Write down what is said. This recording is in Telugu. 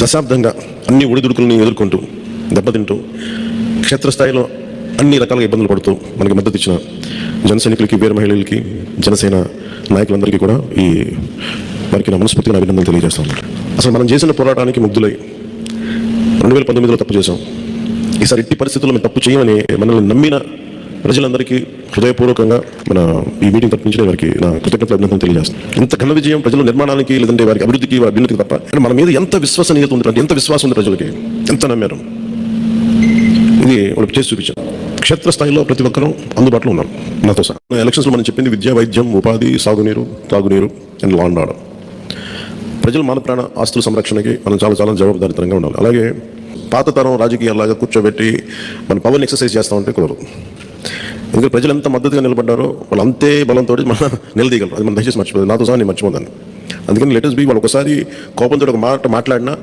దశాబ్దంగా అన్ని ఒడిదుడుకుల్ని ఎదుర్కొంటూ దెబ్బతింటూ క్షేత్రస్థాయిలో అన్ని రకాలుగా ఇబ్బందులు పడుతూ మనకి మద్దతు ఇచ్చిన జన సైనికులకి, వీర మహిళలకి, జనసేన నాయకులందరికీ కూడా వారికి నా మనస్ఫూర్తిగా అభినందనలు తెలియజేస్తాను. అసలు మనం చేసిన పోరాటానికి ముగ్ధులై 2019లో తప్పు చేశాం. ఈసారి ఎట్టి పరిస్థితుల్లో మేము తప్పు చేయమని మనల్ని నమ్మిన ప్రజలందరికీ హృదయపూర్వకంగా మన ఈ మీటింగ్ తప్పించిన వారికి నా కృతజ్ఞతలు అభినందనలు తెలియజేస్తాను. ఇంత ఘన విజయం ప్రజల నిర్మాణానికి, లేదంటే వారికి అభివృద్ధికి, వారి అభ్యున్నతికి తప్ప మన మీద ఎంత విశ్వసనీయత ఉంది, ఎంత విశ్వాసం ఉంది ప్రజలకి, ఎంత నమ్మారు, ఇది వాళ్ళకి చేసి చూపించాం. క్షేత్రస్థాయిలో ప్రతి ఒక్కరూ అందుబాటులో ఉన్నారు నాతో సహా. ఎలక్షన్స్లో మనం చెప్పింది విద్య, వైద్యం, ఉపాధి, సాగునీరు, తాగునీరు అండ్ లా అండ్ ఆర్డర్. ప్రజల మాన ప్రాణ ఆస్తుల సంరక్షణకి మనం చాలా చాలా జవాబుదారీతనంగా ఉండాలి. అలాగే పాత తరం రాజకీయాల్లాగా కూర్చోబెట్టి మన పవర్ని ఎక్సర్సైజ్ చేస్తూ ఉంటే కుదరదు. ఎందుకంటే ప్రజలు ఎంత మద్దతుగా నిలబడ్డారో వాళ్ళు అంతే బలంతో మనం నిలదీయగలరు. అది మనం దయచేసి మర్చిపోదు, నాతో సహా నేను మర్చిపోతాను. అందుకని లెటర్స్ బి వాళ్ళు ఒకసారి కోపంతో ఒక మాట మాట్లాడినా